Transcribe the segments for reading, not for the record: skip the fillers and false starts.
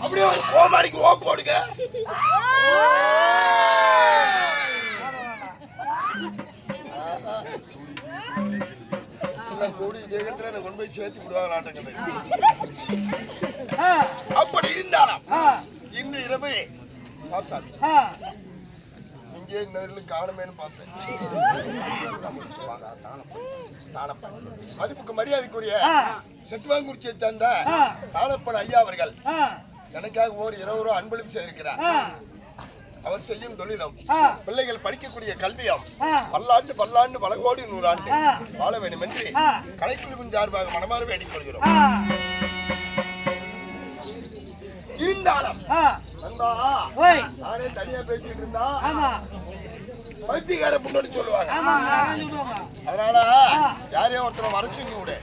அப்படியே ஒரு கோமாளிக்கு ஓ போடுங்க. கூடி ஜெகத்துல கொண்டு போய் சேர்த்து விடுவாங்க நாட்டங்களை. அப்படி இருந்தாலும் இன்று இரவு இங்கே நேரில் காணுமேனு பார்த்தேன். மதிப்புக்கு மரியாதைக்குரிய செட்டுவாங்குறிச்சியை சேர்ந்த தானப்பன் ஐயா அவர்கள் எனக்காக ஒரு 20 ரூபா அன்பளிப்பு செய்திருக்கிறார். அவர் செய்யும் தொழிலும் பிள்ளைகள் படிக்கக்கூடிய கல்வியும் பல்லாண்டு பல கோடி 100 ஆண்டு வாழ வேண்டும் என்று கலைக்குழுவின் சார்பாக மனமாற வேண்டிக் கொள்கிறோம். இருந்தாலும் நானே தனியா பேசிட்டு இருந்தா பைத்தியக்கார முன்னாடி சொல்லுவாங்க. அதனால யாரையும் ஒருத்தர வர சொல்லி விடு.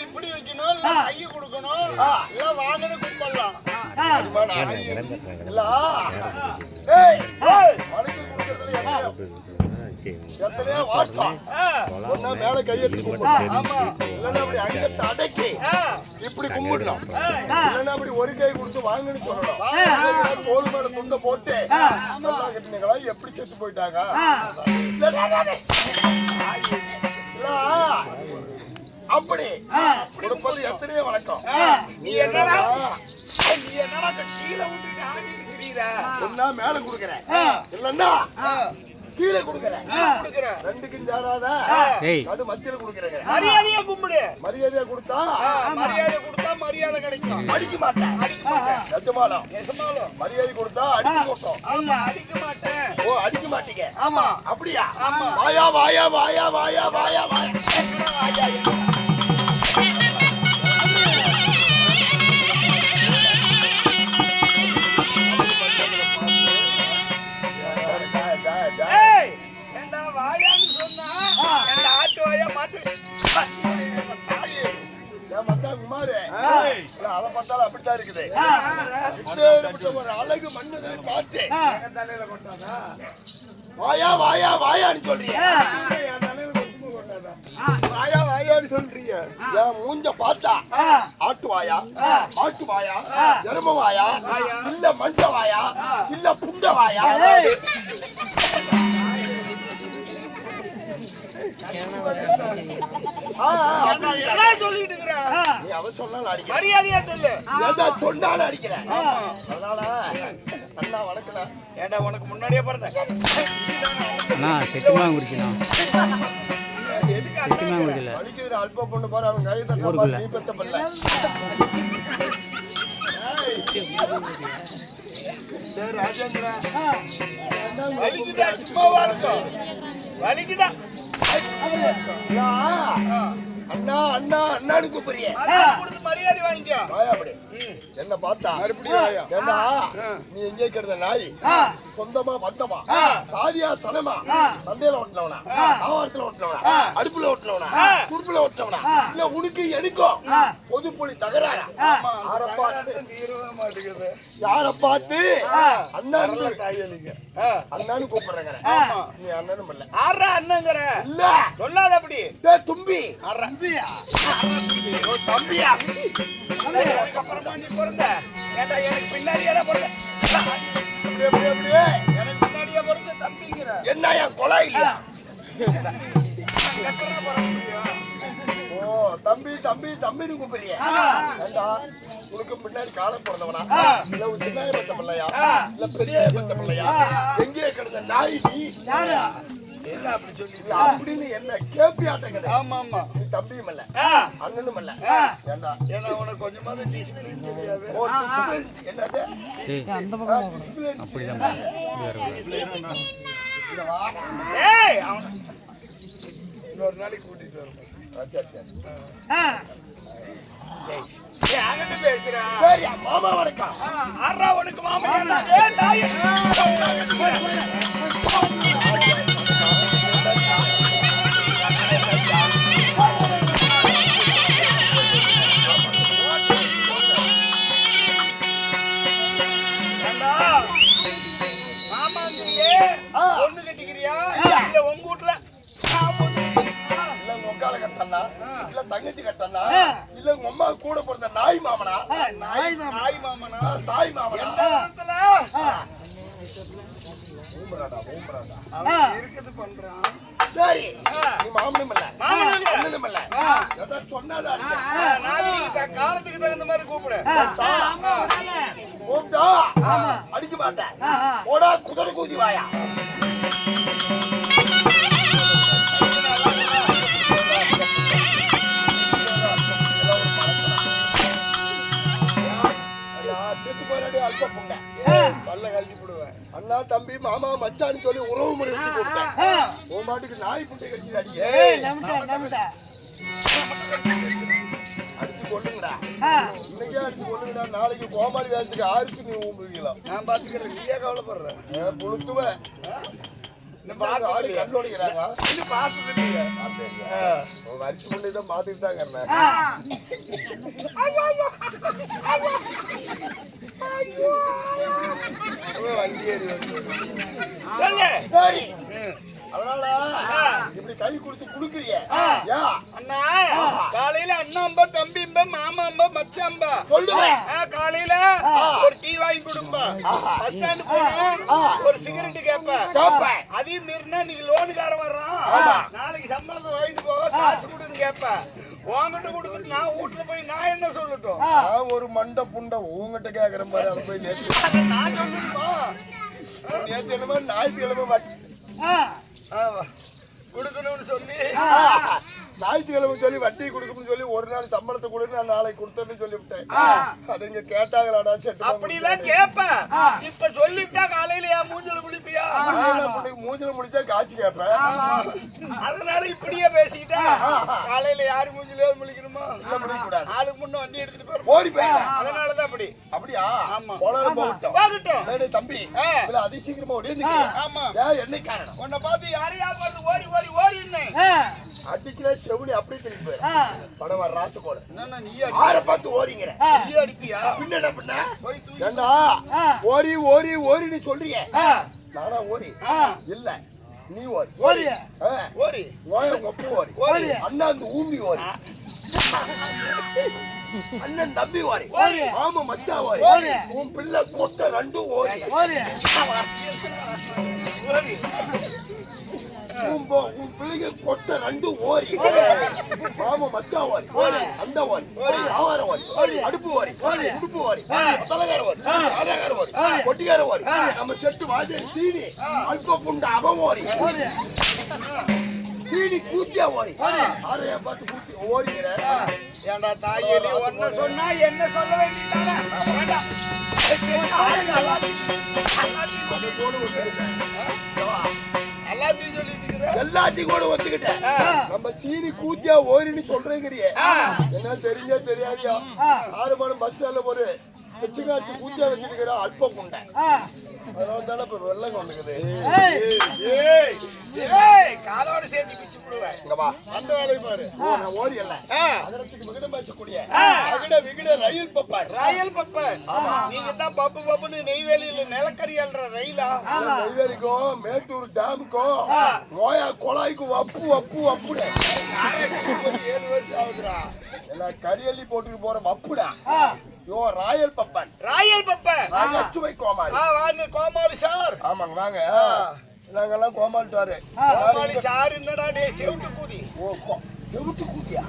இப்படி வைக்கணும், கையை கொடுக்கணும், வாங்கன்னு கும்பிடலாம். மேல கையெடுத்து அடக்கி இப்படி கும்பிடணும். அப்படி ஒரு கை கொடுத்து வாங்கன்னு சொல்லணும். தோல் மேல துண்ட போட்டு கட்டினீங்களா எப்படி செத்து போயிட்டாங்க. அப்படி கொடுப்பது எத்தனையோ வணக்கம். நீ என்னடா கீழே ஒன்னா மேல குடுக்கற இல்லன்னா கீழே குடுக்கற ரெண்டுக்கும் சேராத அது மத்தியில குடுக்கறங்க. மரியாதையா கும்பிடு. மரியாதையா கொடுத்தா மரியாதை கிடைக்கும். அடிக்க மாட்டேன். நிஜமாலும் மரியாதை கொடுத்தா அடிக்க மாட்டோம். ஆமா அடிக்க மாட்டேன். ஓ அடிக்க மாட்டீங்க. ஆமா அப்படியா? ஆமா. வாயா வாயா வாயா வாயா வாயா வாயா. அதை பார்த்தாலும் அப்படித்தான் இருக்குது. அழகு மண்ணு பார்த்து வாயா வாயா வாயான்னு சொல்றீங்க. வாயா வாயான்னு சொல்றீங்க. என் மூஞ்ச பார்த்தா ஆட்டு வாயா, மாட்டு வாயா, எரும வாயா, இல்ல மண்ட வாயா, இல்ல புண்ட வாயா? சொல்லிட்டு மரியாதையா சொல்லு. சொன்னாலும் அடிக்கிற. அதனால அண்ணா வணக்கம். ஏண்டா உனக்கு முன்னாடியே பிறந்த அல்ப பொண்ணு பாரு. அவன் கை தட்ட நீ பெத்த பிள்ளை. ராஜேந்திரா அண்ணா அண்ணா அண்ணான்னு கூப்பிடுறிய. மரியாதை வாங்கிக்க. என்ன பார்த்தா ஏண்டா நீ எங்கே கிடந்த நாய்? சொந்தமா பந்தமா சாதியா சனமா சண்டையில ஓட்டினவனா, ஆவாரத்துல ஓட்டினவனா, அடுப்புல ஓட்டினவனா, குறுப்புல ஓட்டினவனா, இல்ல உனக்கு எனக்கும் பொதுப்பொழி தகராறா? யார பார்த்து அண்ணான்னு அண்ணான்னு கூப்பிடுறேங்க. நீ அண்ணனும் இல்ல. ஆறா அண்ணங்கிற இல்ல சொல்லாத. அப்படி தும்பி தம்பியா அப்புறமா நீ பிறந்த ஏண்டா எனக்கு பின்னாடியே பிறந்த எனக்கு பின்னாடியே பிறந்த தம்பிங்கிற என்ன என் கொலை இல்லையா? ஓ தம்பி தம்பி தம்பின்னு கூப்பிடுறிய. உனக்கு பின்னாடி காலம் பிறந்தவனா, இல்ல ஒரு சின்ன பத்த பிள்ளையா, இல்ல பெரிய பத்த பிள்ளையா, எங்கே கிடந்த நாய் நீ? என்ன அப்படி சொல்லி அப்படின்னு என்ன கேப்பியாட்டங்க? ஆமா ஆமா. நீ தம்பியும் இல்ல அண்ணனும் இல்ல. ஏண்டா ஏன்னா உனக்கு கொஞ்சமாவது டிசிப்ளின் தெரியாது. ஓ டிசிப்ளின் என்னது? அந்த பக்கம் அப்படிதான். ஏய் இன்னொரு நாளைக்கு கூட்டிட்டு வரணும். பேசுறா மாமா வணக்கம். ஆறா உனக்கு மாமா தாய் மாமாங்கிறியே பொண்ணு கட்டிக்கிறியா இல்ல உங்க வீட்டுல இல்ல உங்க அக்கால கட்டனா இல்ல தங்கச்சி கட்டனா இல்ல உங்க அம்மா கூட பிறந்த நாய் மாமனா நாய் மாமனா தாய் மாமனா எந்த இடத்துல இருக்குது பண்றான். சரி நீ மாமனும் இல்ல அண்ணனும் இல்ல ஏதோ சொன்னாதான் காலத்துக்கு தகுந்த மாதிரி கூப்பிடு. கூப்பிட்டா அடிக்க மாட்டேன். போடா குதிரை கூதி வாயா. செத்து போறாடி அல்ப புண்டை பல்ல கழட்டி போடுவேன். அண்ணா தம்பி மாமா மச்சான்னு சொல்லி உறவு முறை வச்சு கூப்பிட்டேன். உன் பாட்டுக்கு நாய் புண்டை கழிச்சு அடிச்சு கொள்ளுங்கடா. இன்னைக்கே அடிச்சு கொள்ளுங்கடா. நாளைக்கு கோமாளி வேலைக்கு ஆரிச்சு நீ ஊம்புவீங்களா? நான் பாத்துக்கிறேன். நீயே கவலைப்படுறேன். புழுத்துவேன். ஆறு கண்ணோடிக்கிறாங்க. அரிசி கொண்டுதான் பாத்துட்டு தாங்க வண்டி ஏறி சரி. அதனால இப்படி கை கொடுத்து குடுக்குறிய அண்ணா காலையில அண்ணாம்பா தம்பிம்பா மாமாம்பா மச்சாம்பா சொல்லுவேன். காலையில ஒரு டீ வாங்கி கொடுப்பா. பஸ் ஸ்டாண்ட் போனா ஒரு சிகரெட் கேப்பேன். அதையும் மீறினா நீங்க லோனுக்கார வர்றான் நாளைக்கு சம்பளத்தை வாங்கிட்டு போக காசு கொடுன்னு கேப்பேன். உங்ககிட்ட கொடுத்துட்டு நான் வீட்டுல போய் நான் என்ன சொல்லட்டும்? ஒரு மண்டை புண்டை உங்ககிட்ட கேக்குற மாதிரி அதை போய் நேற்று நான் சொல்லணுமா? நேற்று என்னமா ஞாயிற்றுக்கிழமை கொடுக்கணும்னு சொல்லி ஞாயிற்றுக்கிழமை சொல்லி வட்டி கொடுக்கணும்னு சொல்லி ஒரு நாள் சம்பளத்தை கொடுத்து நான் நாளைக்கு கொடுத்தேன்னு சொல்லிவிட்டேன். அது இங்க கேட்டாங்களாடா செட்டு அப்படி எல்லாம் கேப்பேன். இப்ப சொல்லிவிட்டா காலையில ஏன் மூஞ்சல முடிப்பியா? மூஞ்சல முடிச்சா காய்ச்சி கேட்பேன். அதனால இப்படியே பேசிக்கிட்டா காலையில யாரு மூஞ்சிலே முழிக்கணுமா? இல்ல முடிக்க கூடாது. ஆளுக்கு முன்ன வண்டி எடுத்துட்டு போற ஓடி போய் அதனாலதான் அப்படி. அப்படியா? ஆமா போகட்டும் தம்பி. அதி சீக்கிரமா ஓடி. ஆமா என்ன காரணம்? உன்னை பார்த்து யாரையா பார்த்து ஓடி ஓடி ஓடி அடிச்சுனா செவுளி அப்படியே திரும்பி போயிடும். படவா ராசகோட யார பார்த்து ஓடிங்கிற நீ அடிப்பியா? பின்ன என்ன பண்ண? ஏண்டா ஓரி ஓரி ஓரி நீ சொல்றீங்க. நானா ஓரி இல்ல நீ ஓரி ஓரி ஓரி ஒப்பு ஓரி அண்ணா அந்த ஊம்பி ஓரி அண்ணன் தம்பி ஓரி ஆமா மச்சா ஓரி உன் பிள்ளை கொட்ட ரெண்டும் ஓரி உன் பிள்ளைங்க கொட்ட ரெண்டும் ஓரி மாமா மச்சா ஓரி அந்த ஓரி ஆவார ஓரி அடுப்பு ஓரி உடுப்பு ஓரி தலைகார ஓரி ஆதாகார ஓரி கொட்டிகார ஓரி நம்ம செட்டு வாஜே சீனி அல்ப புண்ட அவன் ஓரி சீனி கூத்தியா ஓரி ஆரையா பார்த்து கூத்தி ஓரிங்கிற ஏண்டா தாயேலி ஒன்ன சொன்னா என்ன சொல்ல வேண்டியதானே எல்லாத்தையும் கூட ஒத்துக்கிட்டேன். நம்ம சீனி கூத்தியா ஓரின்னு சொல்றேங்கிறியே என்ன தெரிஞ்சா தெரியாதியா? 6 மணி பஸ் ஸ்டாண்ட்ல ஒரு பிச்சுக்காச்சு கூத்தியா வச்சிருக்கிற அல்ப புண்டை அதனால இப்ப வெள்ளம் கொண்டுக்குது. காலோட சேர்த்து பிச்சு விடுவேன். அந்த வேலையை பாரு. ஓடி இல்ல அதனத்துக்கு விகிடம் வச்சக்கூடிய விகிட ரயில் பப்பர் ரயில் பப்பர். நீங்க தான் பப்பு பப்புன்னு நெய்வேலியில நிலக்கரி அல்ற ரயிலா? நெய்வேலிக்கும் மேட்டூர் டேமுக்கும் நோயா குழாய்க்கும் வப்பு வப்பு வப்புட 7 வருஷம் ஆகுதுடா. எல்லாம் கரியல்லி போட்டுட்டு போற வப்புடா. யோ ராயல் பப்பன் ராயல் பப்பன் அச்சுவை கோமாளி வாங்க கோமாளி சார். ஆமாங்க வாங்க நாங்கெல்லாம் கோமாளிட்டாரு. கோமாளி சார் என்னடா டேய் செவுட்டு கூதி. ஓ செவுட்டு கூதியா?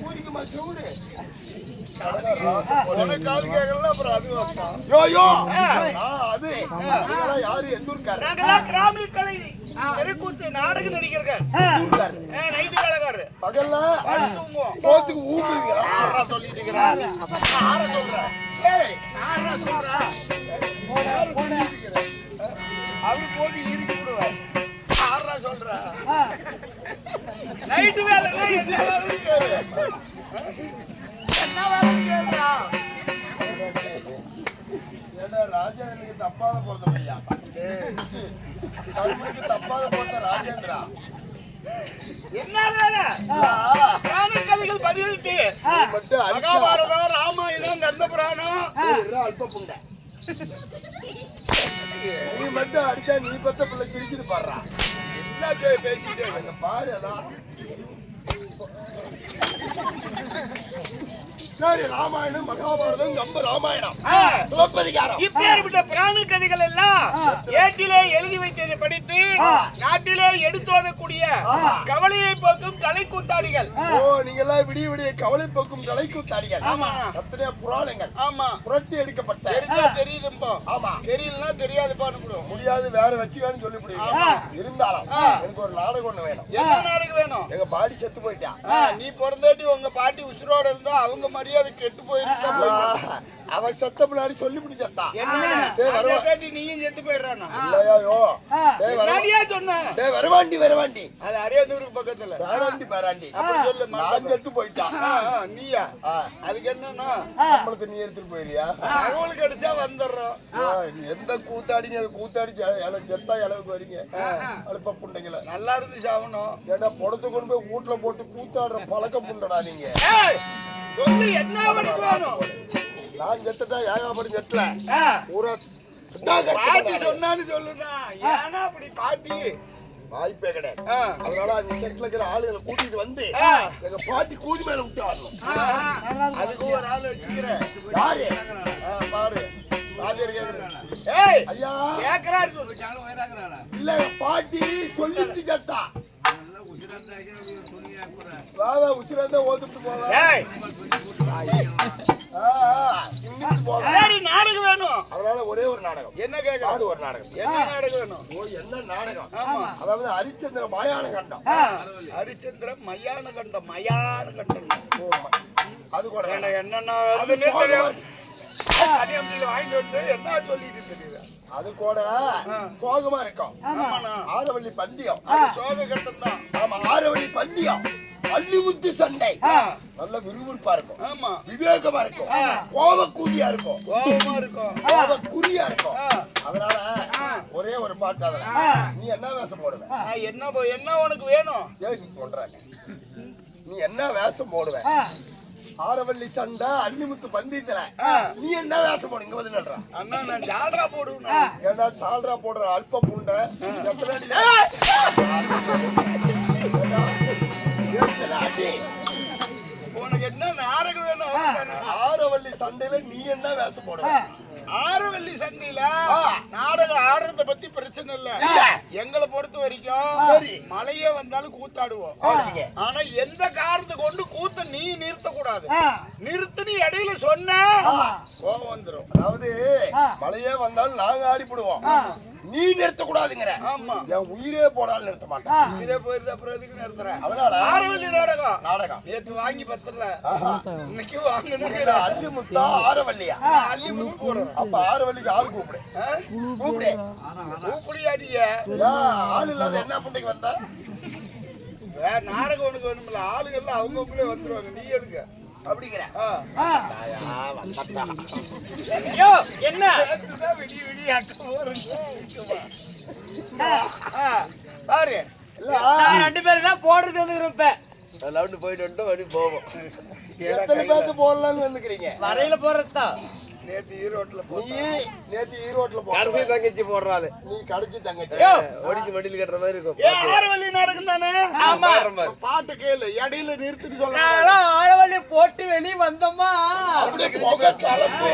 கூதிக்குமா செவுடு? காது கேட்கல அப்புறம் அது வந்தா யோ யோ அது இதெல்லாம் யாரு எந்த ஊர்க்காரர்? நாங்கெல்லாம் கிராமிய கலை தெருக்கூத்து நாடக நடிகர்கள். நைட்டு வேலைக்காரரு பகல்ல சோத்துக்கு ஊம்புவீங்களா? ஆறா சொல்லிட்டு இருக்கிறாரு. ஆற சொல்றேன் ஆறா சொல்றேன் அவரு போட்டு இறுக்கி விடுவார். நைட்டு வேலைன்னா என்ன வேலை கேளு. என்ன வேலை கேளுடா. ஏன்னா ராஜா எனக்கு தப்பாத போறத பையா. கருமனுக்கு தப்பாத போறத ராஜேந்திரா. என்ன வேலை? கதைகள் பதிவிட்டு மட்டும் மகாபாரதம், ராமாயணம், கந்த புராணம், அல்ப புண்டை. நீ மட்டும் அடிச்சா நீ பத்த பிள்ளை சிரிச்சுட்டு பாடுறா. என்ன பேசிட்டே பாரு அதான். சரி, ராமாயணம், மகாபாரதம், கம்ப ராமாயணம், சிலப்பதிகாரம் இப்பேற்பட்ட பிராண கதைகள் எல்லாம் ஏட்டிலே எழுதி வைத்ததை படித்து நாட்டிலே எடுத்தோதக்கூடிய கவலையை போக்கும் கலை கூத்தாடிகள். ஓ, நீங்க எல்லாம் விடிய விடிய கவலை போக்கும் கலை கூத்தாடிகள். ஆமா, எத்தனையோ புராணங்கள் ஆமா புரட்டி எடுக்கப்பட்ட. தெரியுதுப்பா. ஆமா, தெரியலன்னா தெரியாதுப்பான்னு முடியாது, வேற வச்சுக்கான்னு சொல்லி முடியும். இருந்தாலும் எனக்கு ஒரு நாடகம் ஒண்ணு வேணும். என்ன நாடகம் வேணும்? எங்க பாடி செத்து போயிட்டான். நீ பிறந்தாட்டி உங்க பாட்டி உசுரோட இருந்தா அவங்க மரியாதை கெட்டு போயிருக்கா. அவன் செத்த பிள்ளாடி சொல்லி பிடிச்சான். நீயும் செத்து போயிடுறானா? இல்லையா சொன்ன வரவாண்டி வரவாண்டி அது அரியனூருக்கு பக்கத்துல பேராண்டி பேராண்டி சொல்லு. நான் செத்து போயிட்டான். நீயா? அதுக்கு என்னன்னா நம்மளுக்கு நீ எடுத்துட்டு போயிரியா? தகவல் கிடைச்சா வந்துடுறோம். எந்த கூத்தாடிங்க கூத்தாடி செத்தா அளவுக்கு வரீங்க. அழுப்ப புண்டைங்கள நல்லா இருந்து சாகணும். ஏன்னா புடத்து கொண்டு போய் வீட்டுல போட்டு கூத்தாடுற பழக்க புண்டடா நீங்க. சொல்லு, என்ன உனக்கு வேணும்? நான் செத்துட்டா ஏகாபடி செத்துல ஊரா பாட்டி சொன்னான்னு சொல்லுனா. ஏன்னா அப்படி பாட்டி வாய்ப்பே கிடையாது. அதனால அந்த செட்ல இருக்கிற ஆளுகளை கூட்டிட்டு வந்து எங்க பாட்டி கூதி மேல விட்டு ஆடணும். அதுக்கு ஒரு ஆள் வச்சுக்கிறேன். யாரு பாரு, ஐயா கேக்குறாரு சொல்லு. இல்ல பாட்டி சொல்லிட்டு செத்தா வாவ உச்சிரந்த ஓதுட்டு போவ. நாடகம் வேணும். அதனால ஒரே ஒரு நாடகம். என்ன கேட்க? ஒரு நாடகம். என்ன நாடகம் வேணும்? ஓ, என்ன நாடகம்? அதாவது ஹரிச்சந்திர மயான கண்டம். ஹரிச்சந்திர மயான கண்டம். மயான கண்டம் அது கூட என்னன்னா வாங்கிட்டு வந்து என்ன சொல்லிட்டு தெரியுது. அது கூட சோகமா இருக்கும். ஆரவள்ளி பந்தியம் சோக கட்டம் தான். ஆமா, ஆரவள்ளி பந்தியம் அள்ளிமுத்து சண்டை நல்ல விறுவிறுப்பா இருக்கும். ஆமா, விவேகமா இருக்கும். கோவக்கூதியா இருக்கும். கோவமா இருக்கும். கோவக்குறியா இருக்கும். அதனால ஒரே ஒரு பாட்டு. அதுல நீ என்ன வேஷம் போடுவ? என்ன உனக்கு வேணும்? சொல்றாங்க, நீ என்ன வேஷம் போடுவ? ஆரவள்ளி சண்டை அள்ளிமுத்து பந்தயத்துல நீ என்ன வேஷம் போடு? இங்க வந்து நடுறா. அண்ணா, நான் ஜால்ரா போடுவேன். ஏன்னா சால்ரா போடுற அல்ப புண்டை உனக்கு என்ன நாடகம் வேணும்? ஆரவள்ளி சண்டையில நீ என்ன வேஷம் போடுவ? ஆரவள்ளி சண்டையில நாடகம் ஆடுறத பத்தி பிரச்சனை இல்ல. எங்களை பொறுத்த வரைக்கும் மழையே வந்தாலும் கூத்தாடுவோம். ஆனா எந்த காரணத்தை கொண்டு கூத்த நீ நிறுத்த கூடாது. நிறுத்து நீ இடையில சொன்ன கோபம் வந்துடும். அதாவது மழையே வந்தாலும் நாங்க ஆடிப்படுவோம், நீ நிறுத்த கூடாதுங்கிற. ஆமா, என் உயிரே போனாலும் நிறுத்த மாட்டேன். உயிரே போயிருது, அப்புறம் எதுக்கு நிறுத்துறேன்? அதனால ஆரவள்ளி நாடகம் நேற்று வாங்கி பத்தல, இன்னைக்கு வாங்கணும். அள்ளிமுத்தா ஆரவள்ளியா? அள்ளிமுத்து போடுறோம். அப்ப ஆரவள்ளிக்கு ஆள் கூப்பிடு. கூப்பிடு கூப்பிடியாடிய ஆள் இல்லாத என்ன புண்டைக்கு வந்தா? நாடகம் உனக்கு வேணும்ல. ஆளுங்கள்லாம் அவங்கவுங்களே வந்துருவாங்க, நீ எதுக்கு அப்படிங்கிற? என்ன விடிய விடிய பாரு, ரெண்டு பேரும் தான் போடுறது வந்து இருப்பேன். போயிட்டு வந்துட்டு வழி போவோம். எத்தனை பேர்த்து போடலாம்னு வந்துக்கிறீங்க? வரையில போறதுதான். நேத்து ஈரோட்ல கடைசி தங்கச்சி போடுறாரு. நீ கடைசி தங்கச்சி ஒடிச்சு மடியில் கட்டுற மாதிரி இருக்கும். ஆரவள்ளி நாடகம் தானே? பாட்டு கேளு, இடையில நிறுத்திட்டு சொல்ல. ஆரவள்ளி போட்டு வெளியே வந்தோமா அப்படியே கிளம்பு.